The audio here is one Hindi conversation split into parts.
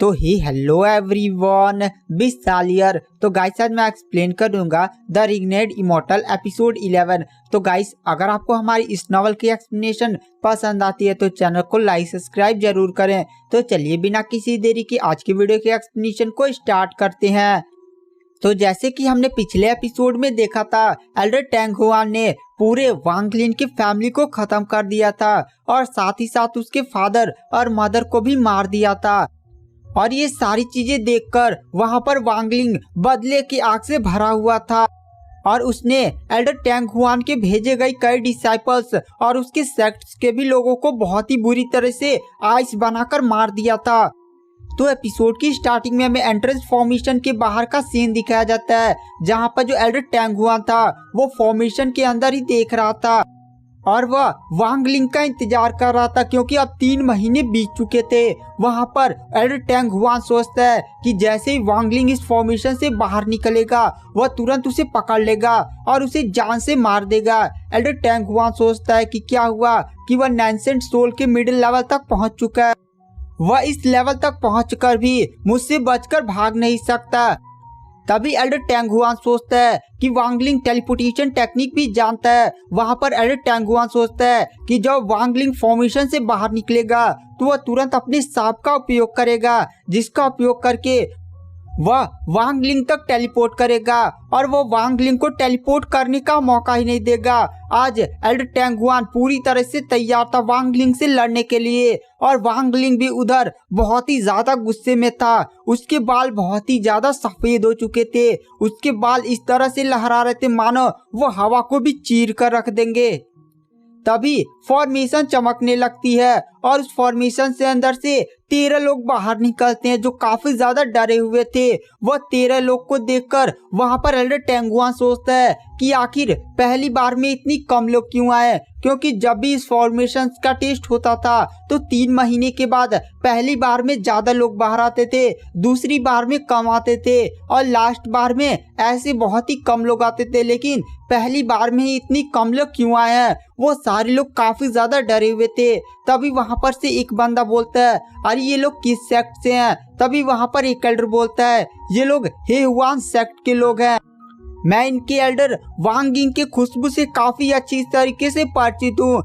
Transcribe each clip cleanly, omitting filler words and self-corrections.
तो ही हेलो एवरीवन, बिस्तालियर। तो गाइस आज मैं एक्सप्लेन कर दूंगा द रिग्नेड इमॉर्टल एपिसोड 11। तो गाइस अगर आपको हमारी इस नॉवल की एक्सप्लेनेशन पसंद आती है तो चैनल को लाइक सब्सक्राइब जरूर करें। तो चलिए बिना किसी देरी की आज की वीडियो की एक्सप्लेनेशन को स्टार्ट करते हैं। तो जैसे कि हमने पिछले एपिसोड में देखा था, एल्डर टैंग हुआन ने पूरे वांग लिन की फैमिली को खत्म कर दिया था और साथ ही साथ उसके फादर और मदर को भी मार दिया था। और ये सारी चीजें देखकर वहां पर वांग लिन बदले की आग से भरा हुआ था और उसने एल्डर टैंग हुआन के भेजे गए कई डिसाइपल्स और उसके सेक्ट्स के भी लोगों को बहुत ही बुरी तरह से आइस बनाकर मार दिया था। तो एपिसोड की स्टार्टिंग में हमें एंट्रेंस फॉर्मेशन के बाहर का सीन दिखाया जाता है, जहां पर जो एल्डर टैंग हुआन था वो फॉर्मेशन के अंदर ही देख रहा था और वह वांग लिन का इंतजार कर रहा था क्योंकि अब 3 महीने बीत चुके थे। वहां पर एल्डर टैंग हुआन सोचता है कि जैसे ही वांग लिन इस फॉर्मेशन से बाहर निकलेगा वह तुरंत उसे पकड़ लेगा और उसे जान से मार देगा। एल्डर टैंग हुआन सोचता है कि क्या हुआ कि वह नैंसेंट सोल के मिडिल लेवल तक पहुंच चुका है, वह इस लेवल तक पहुंचकर भी मुझसे बचकर भाग नहीं सकता। तभी एल्डर टैंग हुआन सोचता है कि वांग लिन टेलीपोर्टेशन टेक्निक भी जानता है। वहां पर एल्डर टैंग हुआन सोचता है कि जब वांग लिन फॉर्मेशन से बाहर निकलेगा तो वह तुरंत अपने सांप का उपयोग करेगा, जिसका उपयोग करके वह वांग लिन तक टेलीपोर्ट करेगा और वो वांग लिन को टेलीपोर्ट करने का मौका ही नहीं देगा। आज एल्डर टैंग हुआन पूरी तरह से तैयार था वांग लिन से लड़ने के लिए और वांग लिन भी उधर बहुत ही ज्यादा गुस्से में था। उसके बाल बहुत ही ज्यादा सफेद हो चुके थे, उसके बाल इस तरह से लहरा रहे थे मानो वो हवा को भी चीर कर रख देंगे। तभी फॉर्मेशन चमकने लगती है और उस फॉर्मेशन से अंदर से 13 लोग बाहर निकलते हैं जो काफी ज्यादा डरे हुए थे। वह 13 लोग को देखकर वहां पर एल्डर टैंग हुआन सोचता है कि आखिर पहली बार में इतनी कम लोग क्यों आए, क्योंकि जब भी इस फॉर्मेशन का टेस्ट होता था तो 3 महीने के बाद पहली बार में ज्यादा लोग बाहर आते थे, दूसरी बार में कम आते थे और लास्ट बार में ऐसे बहुत ही कम लोग आते थे। लेकिन पहली बार में ही इतनी कम लोग क्यों आए हैं, वो सारे लोग काफी ज्यादा डरे हुए थे। तभी वहां पर से एक बंदा बोलता है, अरे ये लोग किस सेक्ट से हैं? तभी वहां पर एक एल्डर बोलता है, ये लोग हे हुआन सेक्ट के लोग हैं, मैं इनके एल्डर वांग लिन के खुशबू से काफी अच्छी तरीके से परिचित हूँ।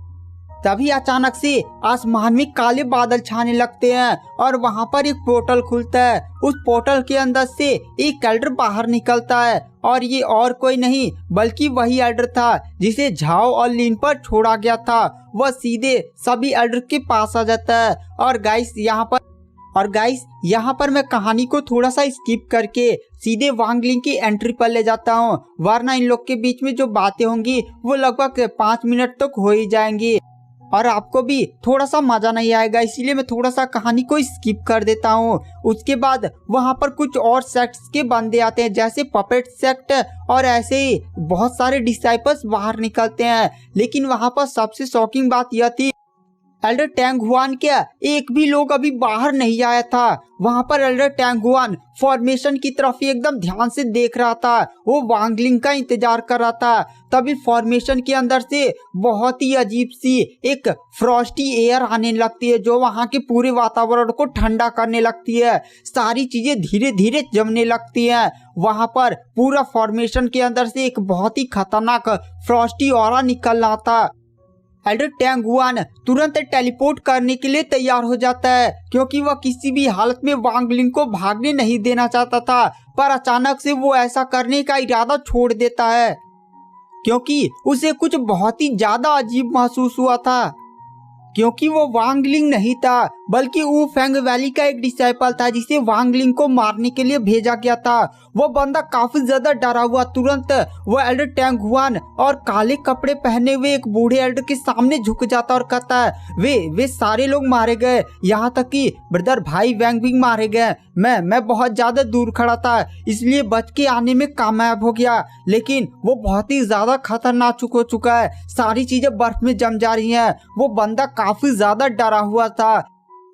तभी अचानक से आसमान में काले बादल छाने लगते हैं और वहां पर एक पोर्टल खुलता है। उस पोर्टल के अंदर से एक एल्डर बाहर निकलता है और ये और कोई नहीं बल्कि वही एल्डर था जिसे झाओ और लिन पर छोड़ा गया था। वह सीधे सभी एल्डर के पास आ जाता है और गाइस यहाँ पर मैं कहानी को थोड़ा सा स्किप करके सीधे वांग लिन की एंट्री पर ले जाता हूँ, वरना इन लोग के बीच में जो बातें होंगी वो लगभग 5 मिनट तक हो ही जाएंगी और आपको भी थोड़ा सा मजा नहीं आएगा, इसीलिए मैं थोड़ा सा कहानी को स्किप कर देता हूँ। उसके बाद वहाँ पर कुछ और सेक्ट्स के बंदे आते हैं जैसे पपेट सेक्ट और ऐसे ही बहुत सारे डिसाइपल्स बाहर निकलते हैं। लेकिन वहाँ पर सबसे शॉकिंग बात यह थी एल्डर टैंग हुआन के एक भी लोग अभी बाहर नहीं आया था। वहां पर एल्डर टैंग हुआन फॉर्मेशन की तरफ एकदम ध्यान से देख रहा था, वो वांग लिन का इंतजार कर रहा था। तभी फॉर्मेशन के अंदर से बहुत ही अजीब सी एक फ्रॉस्टी एयर आने लगती है जो वहां के पूरे वातावरण को ठंडा करने लगती है। सारी चीजें धीरे धीरे जमने लगती हैं। वहां पर पूरा फॉर्मेशन के अंदर से एक बहुत ही खतरनाक फ्रॉस्टी ऑरा निकल रहा था। एल्डर टैंग हुआन तुरंत टेलीपोर्ट करने के लिए तैयार हो जाता है क्योंकि वह किसी भी हालत में वांग लिन को भागने नहीं देना चाहता था, पर अचानक से वो ऐसा करने का इरादा छोड़ देता है क्योंकि उसे कुछ बहुत ही ज्यादा अजीब महसूस हुआ था, क्योंकि वो वांग लिन नहीं था बल्कि वू फेंग वैली का एक डिसाइपल था जिसे वांग लिन को मारने के लिए भेजा गया था। वो बंदा काफी ज्यादा डरा हुआ तुरंत वो एल्डर टैंग हुआन और काले कपड़े पहने हुए एक बूढ़े एल्डर के सामने झुक जाता और कहता है, वे सारे लोग मारे गए, यहाँ तक कि ब्रदर भाई वैंग भी मारे गए। मैं बहुत ज्यादा दूर खड़ा था इसलिए बच के आने में कामयाब हो गया, लेकिन वो बहुत ही ज्यादा खतरनाक हो चुका है, सारी चीजें बर्फ में जम जा रही हैं। वो बंदा काफी ज्यादा डरा हुआ था।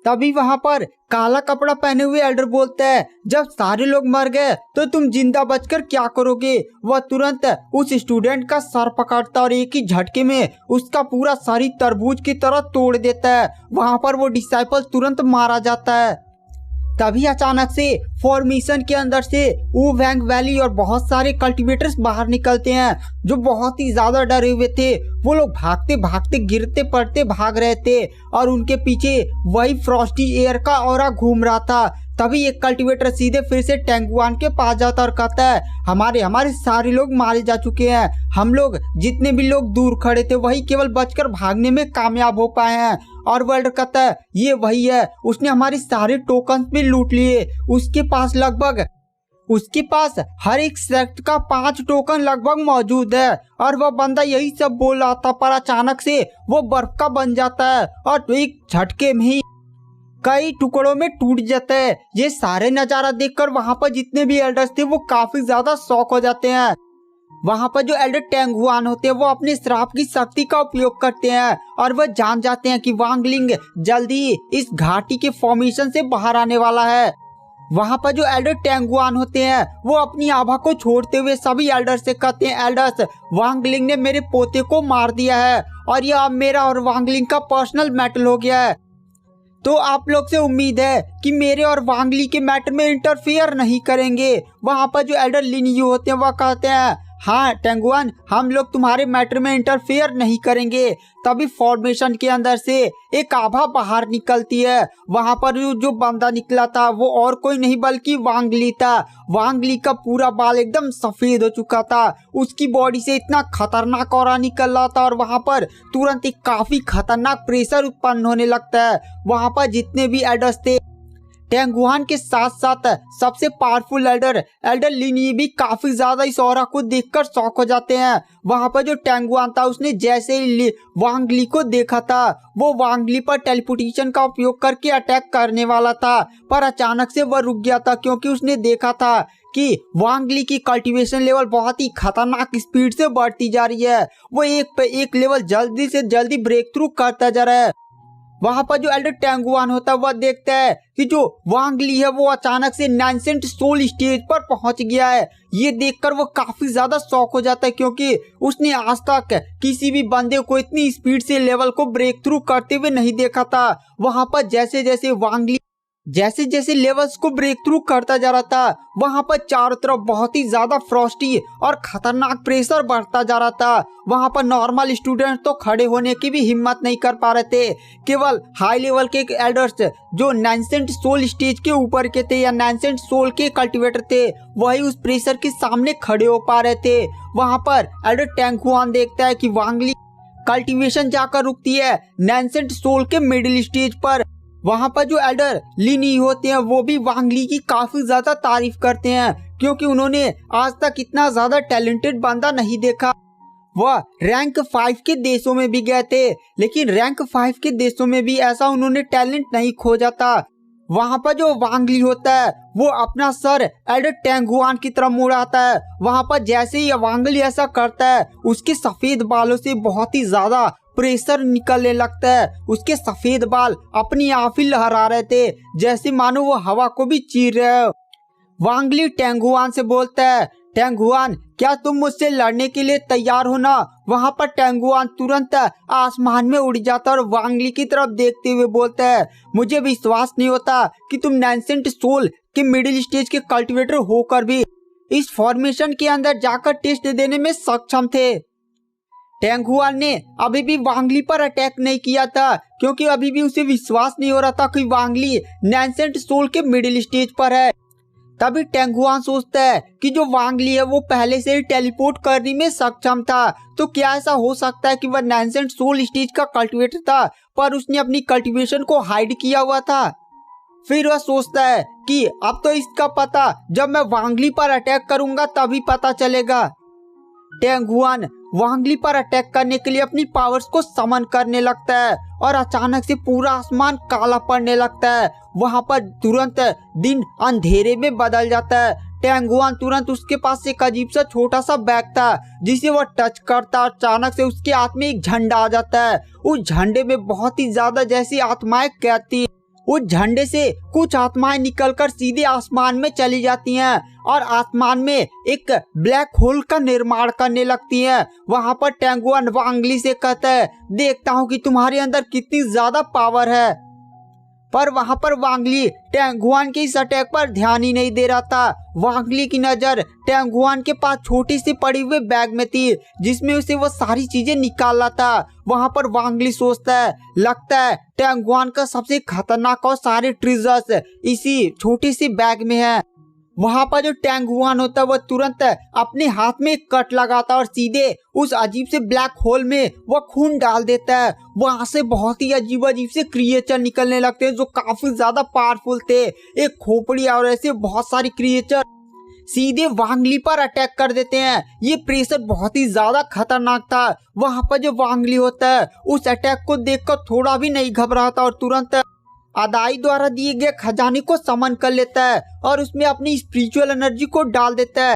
तभी वहां पर काला कपड़ा पहने हुए एल्डर बोलता है, जब सारे लोग मर गए तो तुम जिंदा बचकर क्या करोगे? वह तुरंत उस स्टूडेंट का सर पकड़ता और एक ही झटके में उसका पूरा शरीर तरबूज की तरह तोड़ देता है। वहां पर वो डिसाइपल तुरंत मारा जाता है। तभी अचानक से फॉर्मेशन के अंदर से वू वैंग वैली और बहुत सारे कल्टीवेटर्स बाहर निकलते हैं जो बहुत ही ज्यादा डरे हुए थे। वो लोग भागते भागते गिरते पड़ते भाग रहे थे और उनके पीछे वही फ्रॉस्टी एयर का ऑरा घूम रहा था। तभी एक कल्टीवेटर सीधे फिर से टेंगुआन के पास जाता और कहता है हमारे सारे लोग मारे जा चुके हैं। हम लोग जितने भी लोग दूर खड़े थे वही केवल बचकर भागने में कामयाब हो पाए हैं। और वर्ल्ड कहता है ये वही है, उसने हमारे सारे टोकन भी लूट लिए। उसके पास हर एक सेक्ट का 5 टोकन लगभग मौजूद है। और वह बंदा यही सब बोल रहा था पर अचानक से वो बर्फ का बन जाता है और एक झटके में ही कई टुकड़ों में टूट जाता है। ये सारे नजारा देखकर वहां पर जितने भी एल्डर्स थे वो काफी ज्यादा शॉक हो जाते हैं। वहां पर जो एल्डर टेंगुआन होते हैं वो अपने श्राप की शक्ति का उपयोग करते हैं और वह जान जाते हैं कि वांग लिंग जल्दी इस घाटी के फॉर्मेशन से बाहर आने वाला है। वहां पर जो एल्डर टेंगुआन होते हैं वो अपनी आभा को छोड़ते हुए सभी एल्डर से कहते हैं एल्डर्स, वांग लिंग ने मेरे पोते को मार दिया है और यह अब मेरा और वांग लिंग का पर्सनल मैटर हो गया है। तो आप लोग से उम्मीद है कि मेरे और वांगली के मैटर में इंटरफेयर नहीं करेंगे। वहां पर जो एल्डर लिनियू होते हैं वह कहते हैं हाँ टेंगुआन, हम लोग तुम्हारे मैटर में इंटरफेयर नहीं करेंगे। तभी फॉर्मेशन के अंदर से एक आभा बाहर निकलती है। वहां पर जो बंदा निकला था वो और कोई नहीं बल्कि वांगली था। वांगली का पूरा बाल एकदम सफेद हो चुका था, उसकी बॉडी से इतना खतरनाक ऑरा निकल रहा था और वहां पर तुरंत एक काफी खतरनाक प्रेशर उत्पन्न होने लगता है। वहां पर जितने भी एल्डर्स थे टेंगुआन के साथ साथ सबसे पावरफुल एल्डर लिनी भी काफी ज्यादा इस ऑरा को देखकर शॉक हो जाते हैं। वहां पर जो टेंगुआन था उसने जैसे ही वांगली को देखा था वो वांगली पर टेलीपोर्टेशन का उपयोग करके अटैक करने वाला था, पर अचानक से वह रुक गया था क्योंकि उसने देखा था कि वांगली की कल्टीवेशन लेवल बहुत ही खतरनाक स्पीड से बढ़ती जा रही है। वो एक पे एक लेवल जल्दी से जल्दी ब्रेक थ्रू करता जा रहा है। वहां पर जो एल्डर टेंगुआन होता है वह देखता है कि जो वांगली है वो अचानक से नाइनसेंट सोल स्टेज पर पहुंच गया है। ये देखकर वो काफी ज्यादा शॉक हो जाता है क्योंकि उसने आज तक किसी भी बंदे को इतनी स्पीड से लेवल को ब्रेक थ्रू करते हुए नहीं देखा था। वहां पर जैसे जैसे लेवल्स को ब्रेक थ्रू करता जा रहा था वहां पर चारों तरफ बहुत ही ज्यादा फ्रॉस्टी और खतरनाक प्रेशर बढ़ता जा रहा था। वहां पर नॉर्मल स्टूडेंट तो खड़े होने की भी हिम्मत नहीं कर पा रहे थे। केवल हाई लेवल के एल्डर्स जो नाइनसेंट सोल स्टेज के ऊपर के थे या नाइनसेंट सोल के कल्टीवेटर थे वही उस प्रेशर के सामने खड़े हो पा रहे थे। वहां पर एल्डर टेंगुआन देखता है कि वांगली कल्टीवेशन जाकर रुकती है नाइनसेंट सोल के मिडिल स्टेज पर। वहां पर जो एल्डर लिनी होते हैं वो भी वांगली की काफी ज्यादा तारीफ करते हैं क्योंकि उन्होंने आज तक इतना ज्यादा टैलेंटेड बंदा नहीं देखा। वह रैंक 5 के देशों में भी गए थे लेकिन रैंक 5 के देशों में भी ऐसा उन्होंने टैलेंट नहीं खोजा था। वहां पर जो वांगली होता है वो अपना सर एल्डर टेंगुआन की तरफ मुड़ाता है। वहां पर जैसे ही वांगली ऐसा करता है उसके सफेद बालों से बहुत ही ज्यादा प्रेशर निकलने लगता है। उसके सफेद बाल अपनी आप ही लहरा रहे थे जैसे मानो वो हवा को भी चीर रहे हो। वांगली टेंगुआन से बोलता है टेंगुआन, क्या तुम मुझसे लड़ने के लिए तैयार हो ना? वहां पर टेंगुआन तुरंत आसमान में उड़ जाता और वांगली की तरफ देखते हुए बोलता है मुझे विश्वास नहीं होता कि तुम नाइनसेंट सोल के मिडिल स्टेज के कल्टीवेटर होकर भी इस फॉर्मेशन के अंदर जाकर टेस्ट देने में सक्षम थे। टेंगुआन ने अभी भी वांगली पर अटैक नहीं किया था क्योंकि अभी भी उसे विश्वास नहीं हो रहा था कि वांगली नाइनसेंट सोल के मिडिल स्टेज पर है। तभी टेंगुआन सोचता है कि जो वांगली है वो पहले से ही टेलीपोर्ट करने में सक्षम था, तो क्या ऐसा हो सकता है कि वह नाइनसेंट सोल स्टेज का कल्टीवेटर था पर उसने अपनी कल्टीवेशन को हाइड किया हुआ था। फिर वह सोचता है कि अब तो इसका पता जब मैं वांगली पर अटैक करूंगा तभी पता चलेगा। टेंगुआन वांगली पर अटैक करने के लिए अपनी पावर्स को समन करने लगता है और अचानक से पूरा आसमान काला पड़ने लगता है। वहां पर तुरंत दिन अंधेरे में बदल जाता है। टेंगुआन तुरंत उसके पास एक अजीब सा छोटा सा बैग था जिसे वह टच करता है। अचानक से उसके हाथ में एक झंडा आ जाता है। उस झंडे में बहुत ही ज्यादा जैसी आत्माएं कैद थी। उस झंडे से कुछ आत्माएं निकलकर सीधे आसमान में चली जाती हैं और आसमान में एक ब्लैक होल का निर्माण करने लगती हैं। वहां पर टेंगुआन वांगली से कहता है देखता हूं कि तुम्हारे अंदर कितनी ज्यादा पावर है। पर वहाँ पर वांगली टैंगुआन के इस अटैक पर ध्यान ही नहीं दे रहा था। वांगली की नजर टैंगुआन के पास छोटी सी पड़ी हुई बैग में थी जिसमें उसे वो सारी चीजें निकाल रहा था। वहाँ पर वांगली सोचता है लगता है टैंगुआन का सबसे खतरनाक और सारे ट्रेजर्स इसी छोटी सी बैग में है। वहाँ पर जो टैंगुआन होता है वो तुरंत अपने हाथ में एक कट लगाता है और सीधे उस अजीब से ब्लैक होल में वो खून डाल देता है। वहाँ से बहुत ही अजीब अजीब से क्रिएचर निकलने लगते हैं जो काफी ज्यादा पावरफुल थे। एक खोपड़ी और ऐसे बहुत सारी क्रिएचर सीधे वांगली पर अटैक कर देते हैं। ये प्रेशर बहुत ही ज्यादा खतरनाक था। वहाँ पर जो वांगली होता है उस अटैक को देखकर थोड़ा भी नहीं घबराता और तुरंत अदाई द्वारा दिए गए खजाने को समन कर लेता है और उसमें अपनी स्पिरिचुअल एनर्जी को डाल देता है।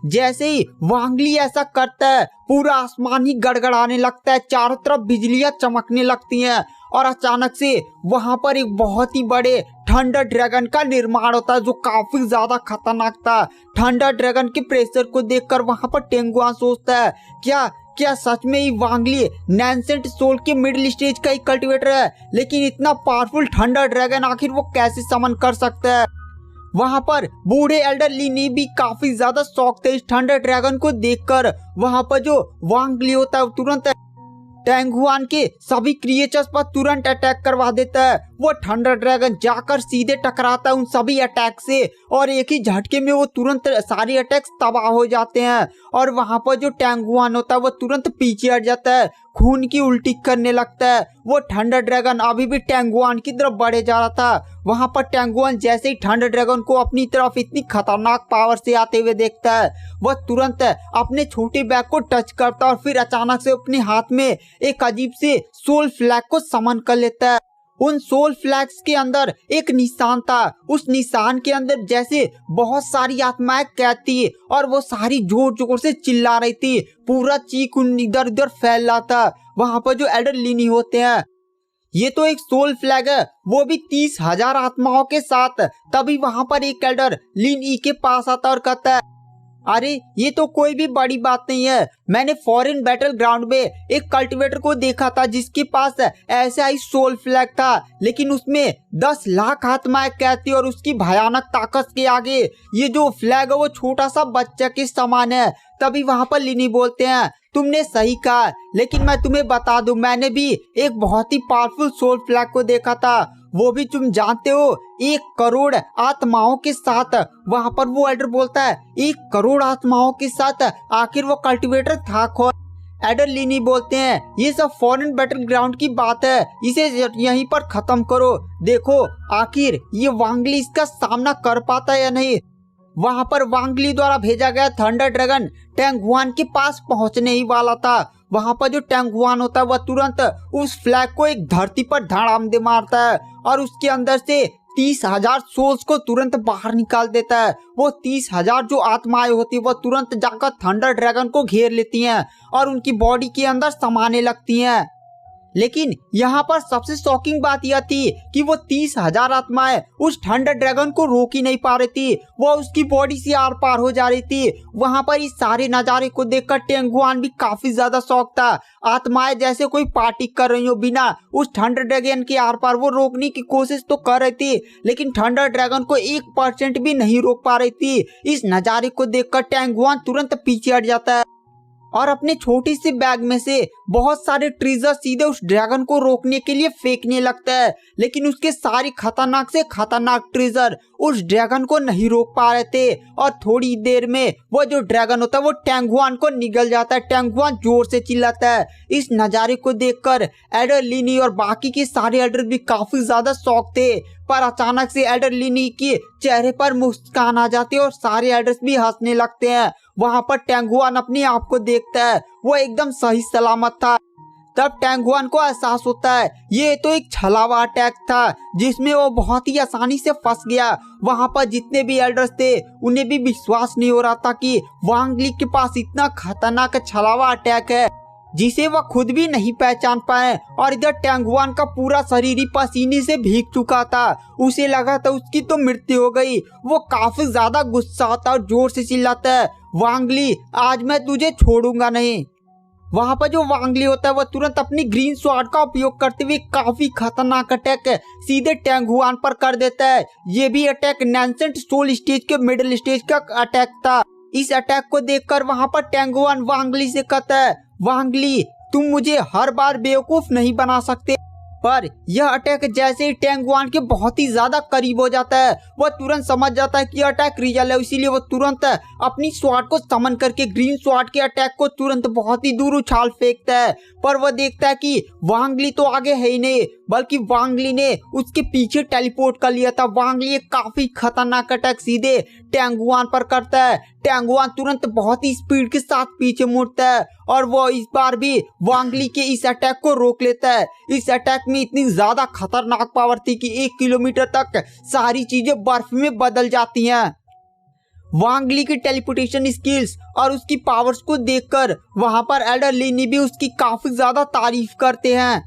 जैसे ही वांगली ऐसा करता है पूरा आसमान ही गड़गड़ाने लगता है, चारों तरफ बिजलियां चमकने लगती हैं और अचानक से वहां पर एक बहुत ही बड़े थंडर ड्रैगन का निर्माण होता है जो काफी ज्यादा खतरनाक था। थंडर ड्रैगन के प्रेशर को देखकर वहां पर टेंगुआन सोचता है क्या सच में ही वांगली नैंसेंट सोल के मिडिल स्टेज का ही कल्टिवेटर है, लेकिन इतना पावरफुल थंडर ड्रैगन आखिर वो कैसे समन कर सकता है। वहाँ पर बूढ़े एल्डर ली भी काफी ज्यादा शौक थे इस थंडर ड्रैगन को देखकर। वहाँ पर जो वांगली होता है तुरंत टैंगुआन के सभी क्रिएचर्स पर तुरंत अटैक करवा देता है। वो थंडर ड्रैगन जाकर सीधे टकराता है उन सभी अटैक से और एक ही झटके में वो तुरंत सारे अटैक्स तबाह हो जाते हैं। और वहां पर जो टैंगुआन होता है वो तुरंत पीछे हट जाता है, खून की उल्टी करने लगता है। वो थंडर ड्रैगन अभी भी टैंगुआन की तरफ बढ़े जा रहा था। वहां पर टैंगुआन जैसे ही थंडर ड्रैगन को अपनी तरफ इतनी खतरनाक पावर से आते हुए देखता है वह तुरंत अपने छोटे बैग को टच करता है और फिर अचानक से अपने हाथ में एक अजीब से सोल फ्लैग को समन कर लेता है। उन सोल फ्लैग्स के अंदर एक निशान था। उस निशान के अंदर जैसे बहुत सारी आत्माएं कैद थी और वो सारी जोर जोर से चिल्ला रही थी। पूरा चीख इधर उधर फैल रहा था। वहां पर जो एल्डर लिनी होते हैं ये तो एक सोल फ्लैग है, वो भी 30,000 आत्माओं के साथ। तभी वहां पर एक एल्डर लिन ई के पास आता और कहता है अरे ये तो कोई भी बड़ी बात नहीं है। मैंने फॉरेन बैटल ग्राउंड में एक कल्टिवेटर को देखा था जिसके पास ऐसा ही सोल फ्लैग था, लेकिन उसमें 10 लाख आत्माएं कैद थी और उसकी भयानक ताकत के आगे ये जो फ्लैग है वो छोटा सा बच्चा के समान है। तभी वहां पर लिनी बोलते हैं तुमने सही कहा, लेकिन मैं तुम्हें बता दूं मैंने भी एक बहुत ही पावरफुल सोल फ्लैग को देखा था, वो भी तुम जानते हो 1 करोड़ आत्माओं के साथ। वहां पर वो एल्डर बोलता है 1 करोड़ आत्माओं के साथ आखिर वो कल्टिवेटर था कौन? एल्डर लिनी बोलते हैं ये सब फॉरेन बैटल ग्राउंड की बात है, इसे यहीं पर खत्म करो। देखो आखिर ये वांगली इसका सामना कर पाता है या नहीं। वहां पर वांगली द्वारा भेजा गया थंडर ड्रैगन टैंगुआन के पास पहुंचने ही वाला था। वहां पर जो टैंगुआन होता है वह तुरंत उस फ्लैग को एक धरती पर धड़ाम दे मारता है और उसके अंदर से 30,000 सोल्स को तुरंत बाहर निकाल देता है। वो 30,000 जो आत्माएं होती है वो तुरंत जाकर थंडर ड्रैगन को घेर लेती हैं और उनकी बॉडी के अंदर समाने लगती हैं। लेकिन यहाँ पर सबसे शॉकिंग बात यह थी कि वो 30,000 आत्माएं उस थंडर ड्रैगन को रोक ही नहीं पा रही थी, वो उसकी बॉडी से आर पार हो जा रही थी। वहां पर इस सारे नजारे को देखकर टेंगुआन भी काफी ज्यादा शौक था। आत्माएं जैसे कोई पार्टी कर रही हो बिना उस थंडर ड्रैगन के आर पार। वो रोकने की कोशिश तो कर रही थी लेकिन थंडर ड्रैगन को 1% भी नहीं रोक पा रही थी। इस नजारे को देखकर टेंगुआन तुरंत पीछे हट जाता है और अपने छोटी सी बैग में से बहुत सारे ट्रेजर सीधे उस ड्रैगन को रोकने के लिए फेंकने लगता है, लेकिन उसके सारे खतरनाक से खतरनाक ट्रेजर उस ड्रैगन को नहीं रोक पा रहे थे। और थोड़ी देर में वो जो ड्रैगन होता है वो टैंगुआन को निगल जाता है। टैंगुआन जोर से चिल्लाता है। इस नजारे को देखकर एल्डर लिनी और बाकी के सारे एल्डर भी काफी ज्यादा शौक थे, पर अचानक से एल्डर लिनी के चेहरे पर मुस्कान आ जाती है और सारे एल्डर्स भी हंसने लगते हैं। वहां पर टैंगुआन अपने आप को देखता है, वो एकदम सही सलामत था। तब टैंगुआन को एहसास होता है ये तो एक छलावा अटैक था जिसमें वो बहुत ही आसानी से फंस गया। वहां पर जितने भी एल्डर्स थे उन्हें भी विश्वास नहीं हो रहा था कि वांगली के पास इतना खतरनाक छलावा अटैक है जिसे वह खुद भी नहीं पहचान पाए। और इधर टैंगुआन का पूरा शरीर ही पसीने से भीग चुका था, उसे लगा था उसकी तो मृत्यु हो गई। वो काफी ज्यादा गुस्सा आता और जोर से चिल्लाता है वांगली आज मैं तुझे छोड़ूंगा नहीं। वहाँ पर जो वांगली होता है वह तुरंत अपनी ग्रीन स्वॉर्ड का उपयोग करते हुए काफी खतरनाक अटैक सीधे टैंग हुआन पर कर देता है। ये भी अटैक नैनसेंट सोल स्टेज के मिडिल स्टेज का अटैक था। इस अटैक को देखकर वहाँ पर टैंग हुआन वांगली से कहता है, वांगली तुम मुझे हर बार बेवकूफ नहीं बना सकते। पर यह अटैक जैसे ही टैंग हुआन के बहुत ही ज्यादा करीब हो जाता है वह तुरंत समझ जाता है कि अटैक रियल है, इसीलिए वह तुरंत अपनी स्वॉर्ड को समन करके ग्रीन स्वॉर्ड के अटैक को तुरंत बहुत ही दूर उछाल फेंकता है। पर वह देखता है कि वांगली तो आगे है ही नहीं, बल्कि वांगली ने उसके पीछे टेलीपोर्ट कर लिया था। वांगली एक काफी खतरनाक अटैक सीधे टैंग हुआन पर करता है। टैंग हुआन तुरंत बहुत ही स्पीड के साथ पीछे मुड़ता है और वो इस बार भी वांगली के इस अटैक को रोक लेता है। इस अटैक में इतनी ज्यादा खतरनाक पावर थी कि 1 किलोमीटर तक सारी चीजें बर्फ में बदल जाती हैं। वांगली की टेलीपोर्टेशन स्किल्स और उसकी पावर्स को देखकर वहां पर एल्डर लिनी भी उसकी काफी ज्यादा तारीफ करते हैं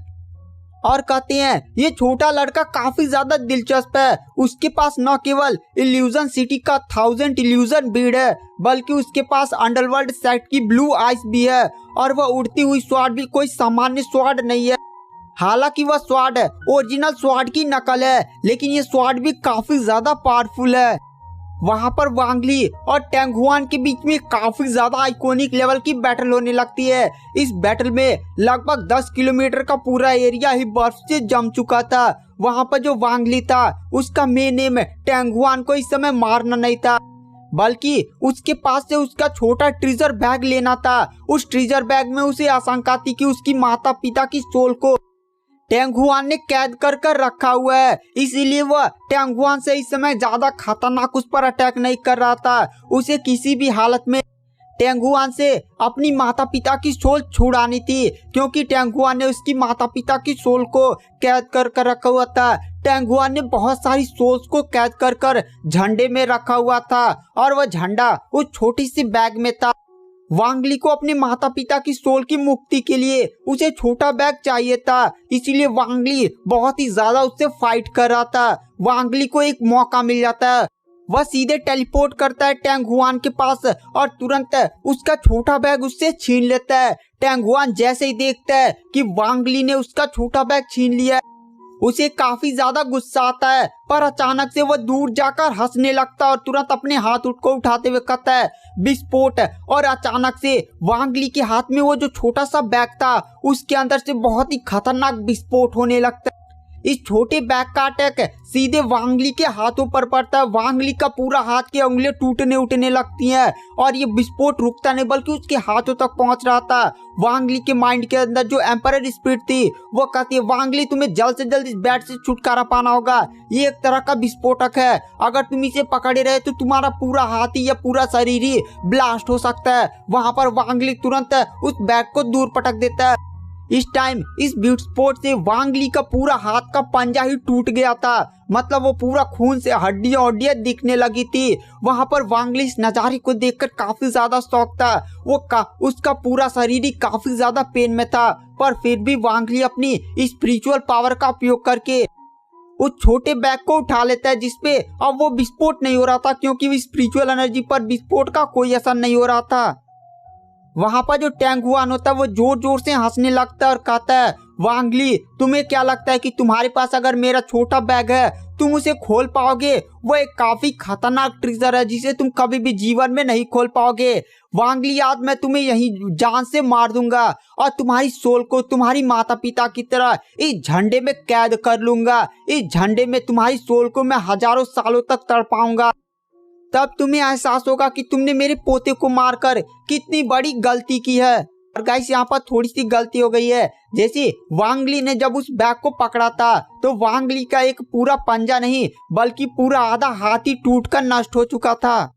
और कहते हैं ये छोटा लड़का काफी ज्यादा दिलचस्प है। उसके पास न केवल इल्यूजन सिटी का 1000 इल्यूजन बीड है, बल्कि उसके पास अंडरवर्ल्ड सेक्ट की ब्लू आइस भी है और वह उड़ती हुई स्वॉर्ड भी कोई सामान्य स्वॉर्ड नहीं है। हालांकि वह स्वॉर्ड ओरिजिनल स्वॉर्ड की नकल है, लेकिन ये स्वॉर्ड भी काफी ज्यादा पावरफुल है। वहां पर वांगली और टैंग हुआन के बीच में काफी ज्यादा आइकॉनिक लेवल की बैटल होने लगती है। इस बैटल में लगभग 10 किलोमीटर का पूरा एरिया ही बर्फ से जम चुका था। वहां पर जो वांगली था उसका मेन एम टैंग हुआन को इस समय मारना नहीं था, बल्कि उसके पास से उसका छोटा ट्रेजर बैग लेना था। उस ट्रेजर बैग में उसे आशंका थी कि उसकी माता पिता की सोल को टैंग हुआन ने कैद कर रखा हुआ है, इसीलिए वह टैंग हुआन से इस समय ज्यादा खतरनाक उस पर अटैक नहीं कर रहा था। उसे किसी भी हालत में टैंग हुआन से अपनी माता पिता की सोल छुड़ानी थी, क्योंकि टैंग हुआन ने उसकी माता पिता की सोल को कैद कर रखा हुआ था। टैंग हुआन ने बहुत सारी सोल्स को कैद कर झंडे में रखा हुआ था और वह झंडा उस छोटी सी बैग में था। वांगली को अपने माता पिता की सोल की मुक्ति के लिए उसे छोटा बैग चाहिए था, इसीलिए वांगली बहुत ही ज्यादा उससे फाइट कर रहा था। वांगली को एक मौका मिल जाता है, वह सीधे टेलीपोर्ट करता है टैंग हुआन के पास और तुरंत उसका छोटा बैग उससे छीन लेता है। टैंग हुआन जैसे ही देखता है कि वांगली ने उसका छोटा बैग छीन लिया, उसे काफी ज्यादा गुस्सा आता है। पर अचानक से वह दूर जाकर हंसने लगता है और तुरंत अपने हाथ को उठाते हुए कहता है विस्फोट। और अचानक से वांगली के हाथ में वो जो छोटा सा बैग था उसके अंदर से बहुत ही खतरनाक विस्फोट होने लगता है। इस छोटे बैग का अटैक सीधे वांगली के हाथों पर पड़ता है। वांगली का पूरा हाथ की उंगलियां टूटने उठने लगती हैं और ये विस्फोट रुकता नहीं बल्कि उसके हाथों तक पहुंच रहा था। वांगली के माइंड के अंदर जो एम्परर स्पिरिट थी वो कहती है वांगली तुम्हें जल्द से जल्द इस बैट से छुटकारा पाना होगा, ये एक तरह का विस्फोटक है, अगर तुम इसे पकड़े रहे तो तुम्हारा पूरा हाथ ही या पूरा शरीर ही ब्लास्ट हो सकता है। वहां पर वांगली तुरंत उस बैग को दूर पटक देता है। इस टाइम इस विस्फोट से वांगली का पूरा हाथ का पंजा ही टूट गया था, मतलब वो पूरा खून से हड्डियां दिखने लगी थी। वहां पर वांगली इस नजारे को देखकर काफी ज्यादा शौक था, उसका पूरा शरीर ही काफी ज्यादा पेन में था, पर फिर भी वांगली अपनी स्पिरिचुअल पावर का उपयोग करके उस छोटे बैग को उठा लेता है, जिसपे अब वो विस्फोट नहीं हो रहा था, क्योंकि स्पिरिचुअल एनर्जी पर विस्फोट का कोई असर नहीं हो रहा था। वहां पर जो टैंग हुआन होता है वो जोर जोर से हंसने लगता है और कहता है वांगली तुम्हें क्या लगता है कि तुम्हारे पास अगर मेरा छोटा बैग है तुम उसे खोल पाओगे? वो एक काफी खतरनाक ट्रेजर है जिसे तुम कभी भी जीवन में नहीं खोल पाओगे। वांगली आज मैं तुम्हें यहीं जान से मार दूंगा और तुम्हारी सोल को तुम्हारी माता पिता की तरह इस झंडे में कैद कर लूंगा। इस झंडे में तुम्हारी सोल को मैं हजारों सालों तक तड़पाऊंगा, तब तुम्हें एहसास होगा कि तुमने मेरे पोते को मारकर कितनी बड़ी गलती की है। और गाइस यहाँ पर थोड़ी सी गलती हो गई है, जैसे वांगली ने जब उस बैग को पकड़ा था तो वांगली का एक पूरा पंजा नहीं बल्कि पूरा आधा हाथ ही टूटकर नष्ट हो चुका था।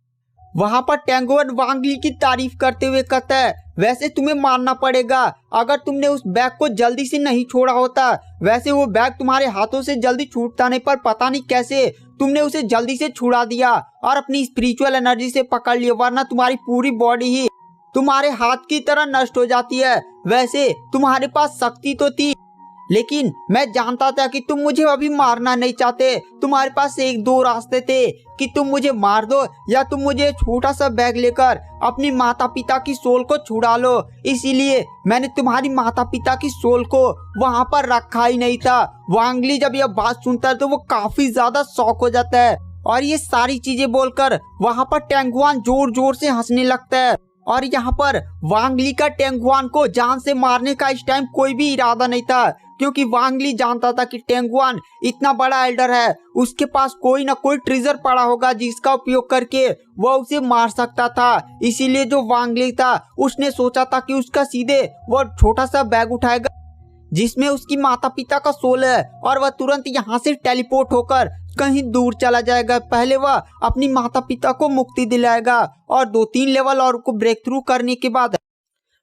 वहां पर टैंग हुआन वांगली की तारीफ करते हुए कहता है वैसे तुम्हें मानना पड़ेगा, अगर तुमने उस बैग को जल्दी से नहीं छोड़ा होता, वैसे वो बैग तुम्हारे हाथों से जल्दी छूटता नहीं, पर पता नहीं कैसे तुमने उसे जल्दी से छुड़ा दिया और अपनी स्पिरिचुअल एनर्जी से पकड़ लिया, वरना तुम्हारी पूरी बॉडी ही तुम्हारे हाथ की तरह नष्ट हो जाती है। वैसे तुम्हारे पास शक्ति तो थी, लेकिन मैं जानता था कि तुम मुझे अभी मारना नहीं चाहते। तुम्हारे पास एक दो रास्ते थे कि तुम मुझे मार दो या तुम मुझे छोटा सा बैग लेकर अपनी माता पिता की सोल को छुड़ा लो। इसीलिए मैंने तुम्हारी माता पिता की सोल को वहाँ पर रखा ही नहीं था। वांग ली जब यह बात सुनता है तो वो काफी ज्यादा शॉक हो जाता है और ये सारी चीजें बोलकर वहाँ पर टेंगुआन जोर जोर से हंसने लगता है। और यहाँ पर वांग ली का टेंगुआन को जान से मारने का इस टाइम कोई भी इरादा नहीं था, क्योंकि वांग ली जानता था कि टेंगुआन इतना बड़ा एल्डर है, उसके पास कोई ना कोई ट्रिजर पड़ा होगा जिसका उपयोग करके वह उसे मार सकता था। इसीलिए जो वांग ली था उसने सोचा था कि उसका सीधे वह छोटा सा बैग उठाएगा जिसमें उसकी माता पिता का सोल है और वह तुरंत यहाँ से टेलीपोर्ट होकर कहीं दूर चला जाएगा। पहले वह अपनी माता पिता को मुक्ति दिलाएगा और 2-3 लेवल और को ब्रेक थ्रू करने के बाद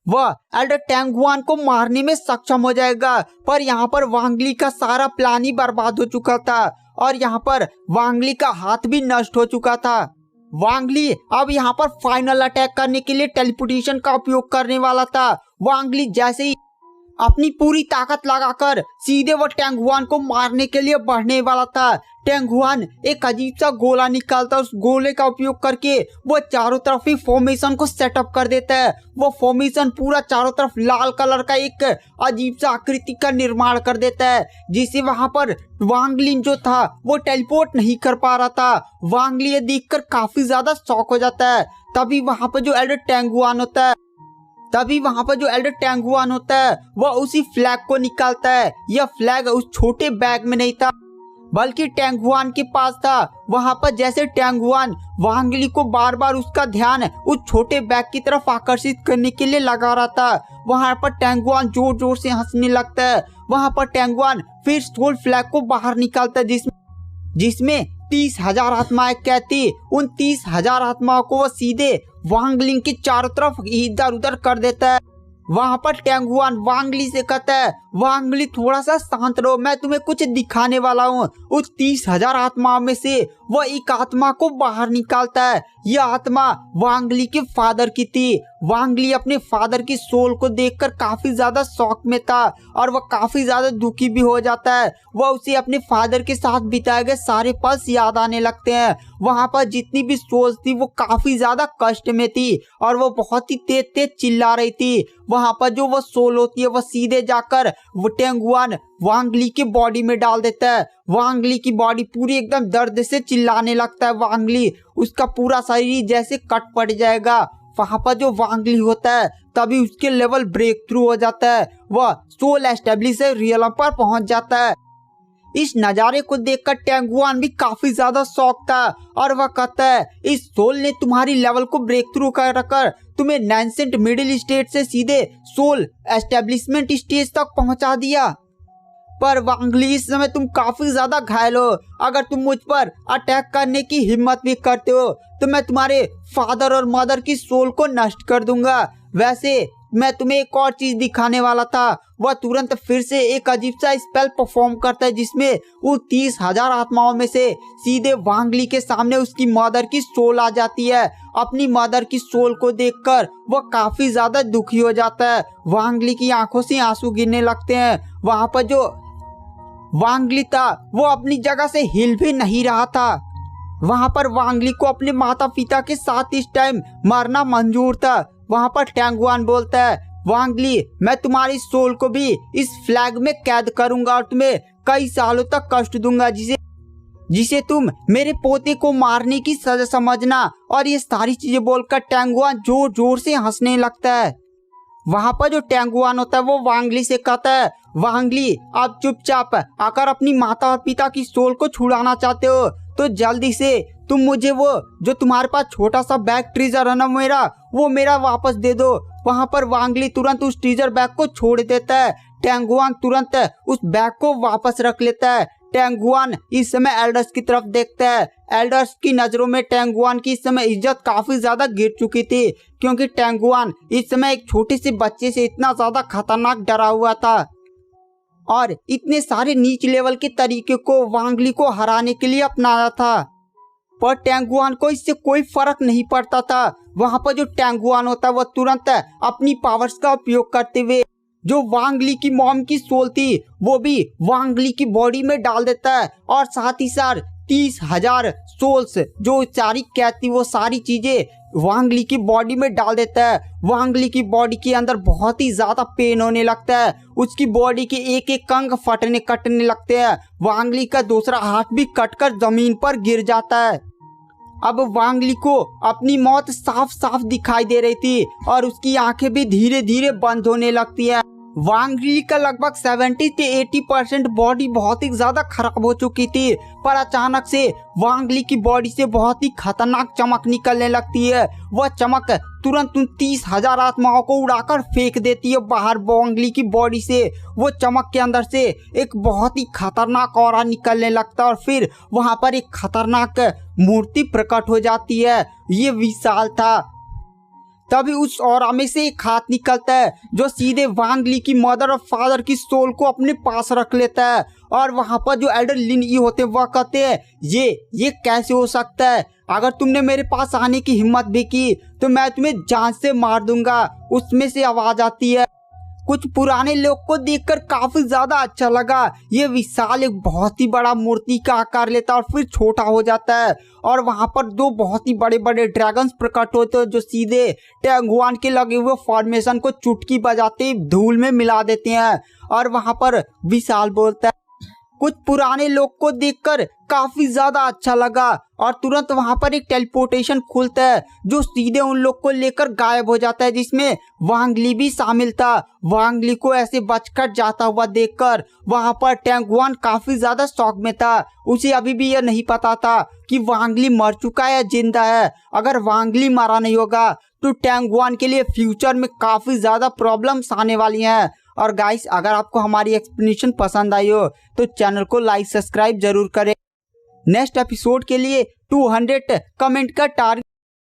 वह एल्डर टेंगुआन को मारने में सक्षम हो जाएगा। पर यहाँ पर वांग ली का सारा प्लान ही बर्बाद हो चुका था और यहाँ पर वांग ली का हाथ भी नष्ट हो चुका था। वांग ली अब यहाँ पर फाइनल अटैक करने के लिए टेलीपोर्टेशन का उपयोग करने वाला था। वांग ली जैसे ही अपनी पूरी ताकत लगाकर सीधे वो टेंगुआन को मारने के लिए बढ़ने वाला था, टेंगुआन एक अजीब सा गोला निकालता है। उस गोले का उपयोग करके वो चारों तरफ ही फॉर्मेशन को सेटअप कर देता है। वो फॉर्मेशन पूरा चारों तरफ लाल कलर का एक अजीब सा आकृति का निर्माण कर देता है, जिससे वहां पर वांग ली जो था वो टेलीपोर्ट नहीं कर पा रहा था। वांग ली ये देखकर काफी ज्यादा शॉक हो जाता है। तभी वहां पर जो एल्डर टेंगुआन होता है वह उसी फ्लैग को निकालता है। यह फ्लैग उस छोटे बैग में नहीं था बल्कि टेंगुआन के पास था। वहां पर जैसे टेंगुआन वांग ली को बार बार उसका ध्यान उस छोटे बैग की तरफ आकर्षित करने के लिए लगा रहा था, वहां पर टेंगुआन जोर जोर से हंसने लगता है। वहां पर टेंगुआन फिर सोल फ्लैग को बाहर निकालता है जिसमें 30,000 आत्माएं कैद थी। उन 30,000 आत्माओं को वह सीधे वांग ली के चारों तरफ इधर उधर कर देता है। वहां पर टेंगुआन वांग ली से कहता है, वांग ली थोड़ा सा शांत रहो, मैं तुम्हें कुछ दिखाने वाला हूँ। उस 30,000 आत्माओं में से वह एक आत्मा को बाहर निकालता है। यह आत्मा वांग ली के फादर की थी। वांग ली अपने फादर की सोल को देखकर काफी ज्यादा शौक में था और वह काफी ज्यादा दुखी भी हो जाता है। वह उसे अपने फादर के साथ बिताए गए सारे पल याद आने लगते हैं। वहां पर जितनी भी सोल्स थी वो काफी ज्यादा कष्ट में थी और वो बहुत ही तेज तेज चिल्ला रही थी। वहां पर जो वो सोल होती है वह सीधे जाकर वो टेंगुआन वांग ली के बॉडी में डाल देता है। वांग ली की बॉडी पूरी एकदम दर्द से चिल्लाने लगता है। वांग ली उसका पूरा शरीर जैसे कट पड़ जाएगा। वहां पर जो वांग ली होता है तभी उसके लेवल ब्रेक थ्रू हो जाता है, वह सोल एस्टेब्लिश रियलम पर पहुंच जाता है। इस नजारे को देखकर टेंगुआन भी काफी ज्यादा शौक था और वह कहता है, इस सोल ने तुम्हारी लेवल को ब्रेक थ्रू कर तुम्हें नैंसेंट मिडिल स्टेट से सीधे सोल एस्टेब्लिशमेंट स्टेज तक पहुंचा दिया। पर वांग ली इस समय तुम काफी ज्यादा घायल हो। अगर तुम मुझ पर अटैक करने की हिम्मत भी करते हो तो मैं तुम्हारे फादर और मदर की सोल को नष्ट कर दूंगा। वैसे मैं तुम्हें एक और चीज दिखाने वाला था। वह तुरंत फिर से एक अजीब सा स्पेल परफॉर्म करता है जिसमें वो 30,000 आत्माओं में से सीधे वांग ली के सामने उसकी मदर की सोल आ जाती है। अपनी मदर की सोल को देखकर वह काफी ज्यादा दुखी हो जाता है। वांग ली की आंखों से आंसू गिरने लगते हैं। वहां पर जो वांग ली था वो अपनी जगह से हिल भी नहीं रहा था। वहां पर वांग ली को अपने माता पिता के साथ इस टाइम मरना मंजूर था। वहां पर टेंगुआन बोलता है, वांग ली मैं तुम्हारी सोल को भी इस फ्लैग में कैद करूंगा और तुम्हें कई सालों तक कष्ट दूंगा जिसे तुम मेरे पोते को मारने की सजा समझना। और ये सारी चीजें बोलकर टेंगुआन जोर जोर से हंसने लगता है। वहां पर जो टेंगुआन होता है वो वांग ली से कहता है, वांग ली आप चुपचाप आकर अपनी माता और पिता की सोल को छुड़ाना चाहते हो तो जल्दी से तुम मुझे वो जो तुम्हारे पास छोटा सा बैग ट्रीजर है ना वो मेरा वापस दे दो। वहां पर वांग ली तुरंत उस ट्रीजर बैग को छोड़ देता है। टेंगुआन तुरंत उस बैग को वापस रख लेता है। टेंगुआन इस समय एल्डर्स की तरफ देखता है। एल्डर्स की नजरों में टेंगुआन की इस समय इज्जत काफी ज्यादा गिर चुकी थी, क्योंकि टेंगुआन इस समय एक छोटे से बच्चे से इतना ज्यादा खतरनाक डरा हुआ था और इतने सारे नीच लेवल के तरीके को वांग ली को हराने के लिए अपनाया था। पर टेंगुआन को इससे कोई फर्क नहीं पड़ता था। वहां पर जो टेंगुआन होता है वह तुरंत अपनी पावर्स का उपयोग करते हुए जो वांग ली की मॉम की सोल थी वो भी वांग ली की बॉडी में डाल देता है और साथ ही साथ 30,000 सोल्स जो सारी कैद थी वो सारी चीजें वांग ली की बॉडी में डाल देता है। वांग ली की बॉडी के अंदर बहुत ही ज्यादा पेन होने लगता है, उसकी बॉडी के एक एक अंग फटने कटने लगते हैं। वांग ली का दूसरा हाथ भी कटकर जमीन पर गिर जाता है। अब वांग ली को अपनी मौत साफ साफ दिखाई दे रही थी और उसकी आंखें भी धीरे धीरे बंद होने लगती है। वांग ली का लगभग 70 से 80% बॉडी बहुत ही ज्यादा खराब हो चुकी थी, पर अचानक से वांग ली की बॉडी से बहुत ही खतरनाक चमक निकलने लगती है। वह चमक तुरंत उन 30,000 आत्माओं को उड़ाकर फेंक देती है बाहर वांग ली की बॉडी से। वो चमक के अंदर से एक बहुत ही खतरनाक ऑरा निकलने लगता है और फिर वहां पर एक खतरनाक मूर्ति प्रकट हो जाती है। ये विशाल था। तभी उस ऑरा में से एक हाथ निकलता है जो सीधे वांग ली की मदर और फादर की सोल को अपने पास रख लेता है। और वहां पर जो एल्डर लिन यी होते वह कहते हैं ये कैसे हो सकता है, अगर तुमने मेरे पास आने की हिम्मत भी की तो मैं तुम्हें जान से मार दूंगा। उसमें से आवाज आती है। कुछ पुराने लोग को देखकर काफी ज्यादा अच्छा लगा। ये विशाल एक बहुत ही बड़ा मूर्ति का आकार लेता है और फिर छोटा हो जाता है और वहां पर दो बहुत ही बड़े बड़े ड्रैगन्स प्रकट होते हैं जो सीधे टैंगवान के लगे हुए फॉर्मेशन को चुटकी बजाते धूल में मिला देते हैं। और वहां पर विशाल बोलता है कुछ पुराने लोग को देखकर काफी ज्यादा अच्छा लगा और तुरंत वहां पर एक टेलीपोर्टेशन खुलता है जो सीधे उन लोग को लेकर गायब हो जाता है, जिसमें वांग ली भी शामिल था। वांग ली को ऐसे बचकर जाता हुआ देखकर वहां पर टैंगवान काफी ज्यादा शौक में था। उसे अभी भी यह नहीं पता था कि वांग ली मर चुका है या जिंदा है। अगर वांग ली मारा नहीं होगा तो टैंगवान के लिए फ्यूचर में काफी ज्यादा प्रॉब्लम्स आने वाली हैं। और गाइस, अगर आपको हमारी एक्सप्लेनेशन पसंद आई हो तो चैनल को लाइक सब्सक्राइब जरूर करें। नेक्स्ट एपिसोड के लिए 200 कमेंट का टारगेट